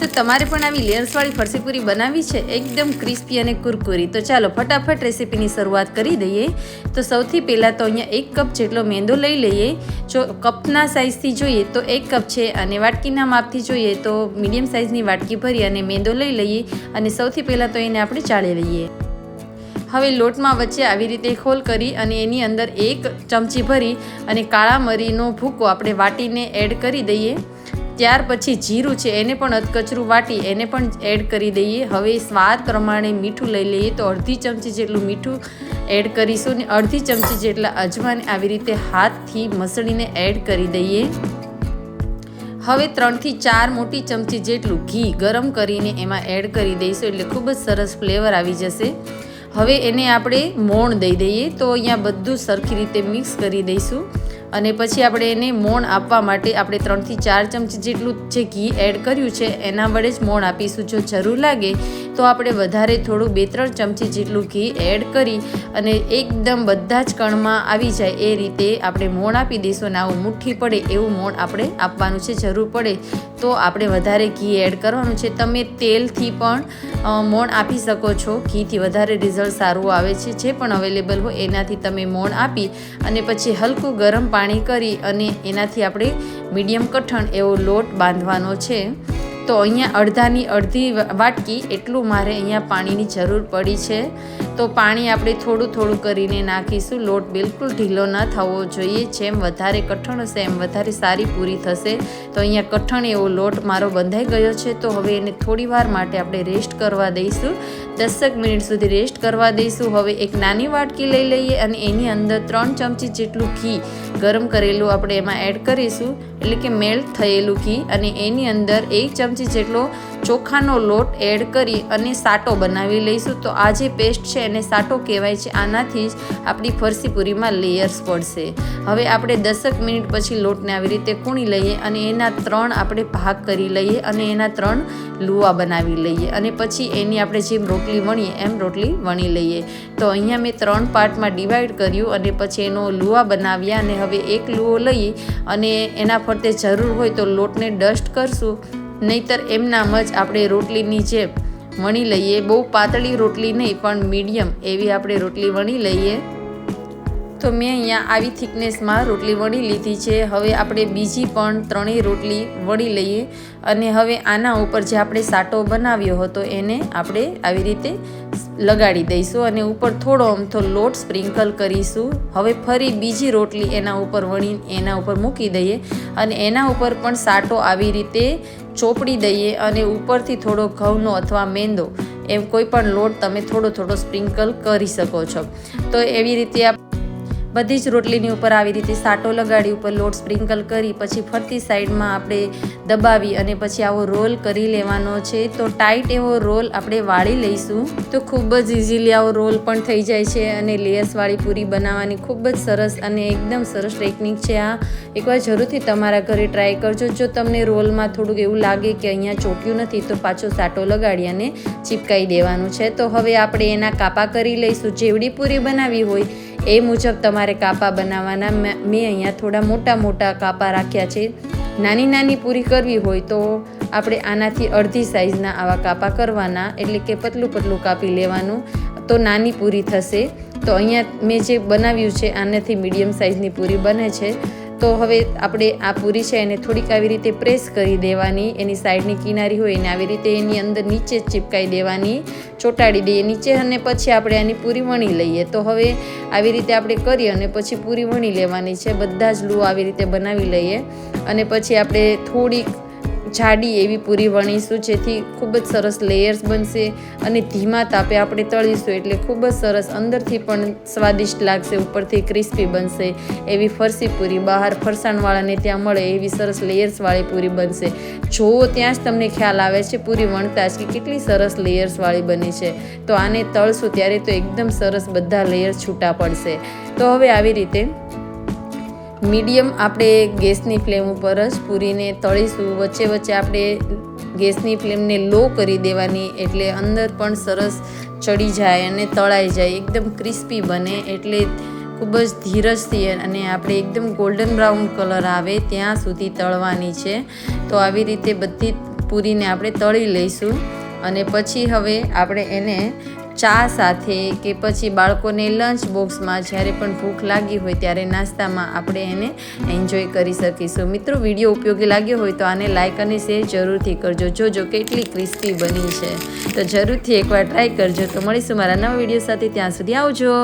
તો તમારે પણ આવી લેયર્સવાળી ફરસી પૂરી બનાવી છે એકદમ ક્રિસ્પી અને કુરકુરી। તો ચાલો ફટાફટ રેસીપીની શરૂઆત કરી દઈએ। તો સૌથી પહેલાં તો અહીંયા 1 કપ જેટલો મેંદો લઈ લઈએ। જો કપના સાઇઝથી જોઈએ તો 1 કપ છે, અને વાટકીના માપથી જોઈએ તો મીડિયમ સાઇઝની વાટકી ભરી અને મેંદો લઈ લઈએ, અને સૌથી પહેલાં તો એને આપણે ચાળી લઈએ। હવે લોટમાં વચ્ચે આવી રીતે હોલ કરી અને એની અંદર 1 ચમચી ભરી અને કાળા મરીનો ભૂકો આપણે વાટીને એડ કરી દઈએ। ત્યાર પછી જીરું છે એને પણ અધકચરું વાટી એને પણ એડ કરી દઈએ। હવે સ્વાદ પ્રમાણે મીઠું લઈ લઈએ, તો અડધી ચમચી જેટલું મીઠું એડ કરીશું ને અડધી ચમચી જેટલા અજમાને આવી રીતે હાથથી મસળીને એડ કરી દઈએ। હવે 3 થી 4 મોટી ચમચી જેટલું ઘી ગરમ કરીને એમાં એડ કરી દઈશું, એટલે ખૂબ જ સરસ ફ્લેવર આવી જશે। હવે એને આપણે મોણ દઈ દઈએ। તો અહીંયા બધું સરખી રીતે મિક્સ કરી દઈશું, અને પછી આપણે એને મોણ આપવા માટે આપણે 3 થી 4 ચમચી જેટલું જે ઘી એડ કર્યું છે એના વડે જ મોણ આપીશું। જો જરૂર લાગે તો આપણે વધારે થોડું 2-3 ચમચી જેટલું ઘી એડ કરી અને એકદમ બધા જ કણમાં આવી જાય એ રીતે આપણે મોણ આપી દઈશું, અને આવું મુઠ્ઠી પડે એવું મોણ આપણે આપવાનું છે। જરૂર પડે તો આપણે વધારે ઘી એડ કરવાનું છે। તમે તેલથી પણ મોણ આપી શકો છો, ઘીથી વધારે રિઝલ્ટ સારું આવે છે। જે પણ અવેલેબલ હોય એનાથી તમે મોણ આપી અને પછી હલકું ગરમ પાણી કરી અને એનાથી આપણે મીડિયમ કઠણ એવો લોટ બાંધવાનો છે। તો અહીંયા અડધી વાટકી એટલું મારે અહીંયા પાણીની જરૂર પડી છે। તો પાણી આપણે થોડું કરીને નાખીશું। લોટ બિલકુલ ઢીલો ન થવો જોઈએ, જેમ વધારે કઠણ હશે એમ વધારે સારી પૂરી થશે। તો અહીંયા કઠણ એવો લોટ મારો બંધાઈ ગયો છે। તો હવે એને થોડી વાર માટે આપણે રેસ્ટ કરવા દઈશું, 10 મિનિટ સુધી રેસ્ટ કરવા દઈશું। હવે એક નાની વાટકી લઈ લઈએ અને એની અંદર 3 ચમચી જેટલું ઘી ગરમ કરેલું આપણે એમાં એડ કરીશું, એટલે કે મેલ્ટ થયેલું ઘી, અને એની અંદર 1 ચમચી જેટલો ચોખાનો લોટ એડ કરી અને સાટો બનાવી લઈશું। તો આ જે પેસ્ટ છે એને સાટો કહેવાય છે। આનાથી જ આપણી ફરસી પૂરીમાં લેયર્સ પડશે। હવે આપણે 10 મિનિટ પછી લોટને આવી રીતે કૂણી લઈએ અને એના 3 આપણે ભાગ કરી લઈએ અને એના 3 લુવા બનાવી લઈએ, અને પછી એની આપણે જેમ રોટલી વણીએ એમ રોટલી વણી લઈએ। તો અહીંયા મેં 3 પાર્ટમાં ડિવાઈડ કર્યું અને પછી એનો લુવા બનાવ્યા, અને હવે એક લુવો લઈ અને એના ફરતે જરૂર હોય તો લોટને ડસ્ટ કરશું, નહીતર એમનામ જ આપણે રોટલીની જેમ વણી લઈએ। બહુ પાતળી રોટલી નહીં પણ મીડિયમ એવી આપણે રોટલી વણી લઈએ। તો મેં અહીંયા આવી થિકનેસમાં રોટલી વણી લીધી છે। હવે આપણે બીજી પણ 3 રોટલી વણી લઈએ, અને હવે આના ઉપર જે આપણે સાટો બનાવ્યો હતો એને આપણે આવી રીતે લગાડી દઈશું, અને ઉપર થોડો અમથો લોટ સ્પ્રિંકલ કરીશું। હવે ફરી બીજી રોટલી એના ઉપર વણી એના ઉપર મૂકી દઈએ, અને એના ઉપર પણ સાટો આવી રીતે ચોપડી દઈએ, અને ઉપરથી થોડો ઘઉંનો અથવા મેંદો એમ કોઈ પણ લોટ તમે થોડો સ્પ્રિંકલ કરી શકો છો। તો એવી રીતે બધી જ રોટલીની ઉપર આવી રીતે સાટો લગાડી ઉપર લોટ સ્પ્રિંકલ કરી પછી ફરતી સાઈડમાં આપણે દબાવી અને પછી આવો રોલ કરી લેવાનો છે। તો ટાઈટ એવો રોલ આપણે વાળી લઈશું। તો ખૂબ જ ઇઝીલી આવો રોલ પણ થઈ જાય છે, અને લેયર્સવાળી પૂરી બનાવવાની ખૂબ જ સરસ અને એકદમ સરસ ટેકનિક છે આ। એકવાર જરૂરથી તમારા ઘરે ટ્રાય કરજો। જો તમને રોલમાં થોડુંક એવું લાગે કે અહીંયા ચોટ્યું નથી તો પાછો સાટો લગાડી અને ચીપકાઈ દેવાનું છે। તો હવે આપણે એના કાપા કરી લઈશું। જેવડી પૂરી બનાવી હોય એ મુજબ તમારે કાપા બનાવવાના। મેં અહીંયા થોડા મોટા કાપા રાખ્યા છે। નાની પૂરી કરવી હોય તો આપણે આનાથી અડધી સાઈઝના આવા કાપા કરવાના, એટલે કે પતલું કાપી લેવાનું, તો નાની પૂરી થશે। તો અહીંયા મેં જે બનાવ્યું છે આનાથી મીડિયમ સાઈઝની પૂરી બને છે। તો હવે આપણે આ પૂરી છે એને થોડીક આવી રીતે પ્રેસ કરી દેવાની, એની સાઈડની કિનારી હોય એને આવી રીતે એની અંદર નીચે ચીપકાઈ દેવાની, ચોંટાડી દઈએ નીચે, અને પછી આપણે આની પૂરી વણી લઈએ। તો હવે આવી રીતે આપણે કરી અને પછી પૂરી વણી લેવાની છે। બધા જ લૂ આવી રીતે બનાવી લઈએ, અને પછી આપણે થોડીક જાડી એવી પૂરી વણીશું, જેથી ખૂબ જ સરસ લેયર્સ બનશે, અને ધીમા તાપે આપણે તળીશું એટલે ખૂબ જ સરસ અંદરથી પણ સ્વાદિષ્ટ લાગશે, ઉપરથી ક્રિસ્પી બનશે એવી ફરસી પૂરી બહાર ફરસાણવાળાને ત્યાં મળે એવી સરસ લેયર્સવાળી પૂરી બનશે। જોવો ત્યાં જ તમને ખ્યાલ આવે છે પૂરી વણતા જ કે કેટલી સરસ લેયર્સવાળી બની છે। તો આને તળશું ત્યારે તો એકદમ સરસ બધા લેયર્સ છૂટા પડશે। તો હવે આવી રીતે મીડિયમ આપણે ગેસની ફ્લેમ ઉપર જ પૂરીને તળીશું। વચ્ચે આપણે ગેસની ફ્લેમને લો કરી દેવાની, એટલે અંદર પણ સરસ ચડી જાય અને તળાઈ જાય, એકદમ ક્રિસ્પી બને। એટલે ખૂબ જ ધીરજથી અને આપણે એકદમ ગોલ્ડન બ્રાઉન કલર આવે ત્યાં સુધી તળવાની છે। તો આવી રીતે બધી પૂરીને આપણે તળી લઈશું અને પછી હવે આપણે એને ચા સાથે કે પછી બાળકોને લંચ બોક્સમાં જ્યારે પણ ભૂખ લાગી હોય ત્યારે નાસ્તામાં આપણે એને એન્જોય કરી શકીશું. મિત્રો, વિડીયો ઉપયોગી લાગ્યો હોય તો આને લાઇક અને શેર જરૂરથી કરજો. જોજો કેટલી ક્રિસ્પી બની છે, તો જરૂરથી એકવાર ટ્રાય કરજો. તો મળીશું મારા નવા વિડીયો સાથે, ત્યાં સુધી આવજો.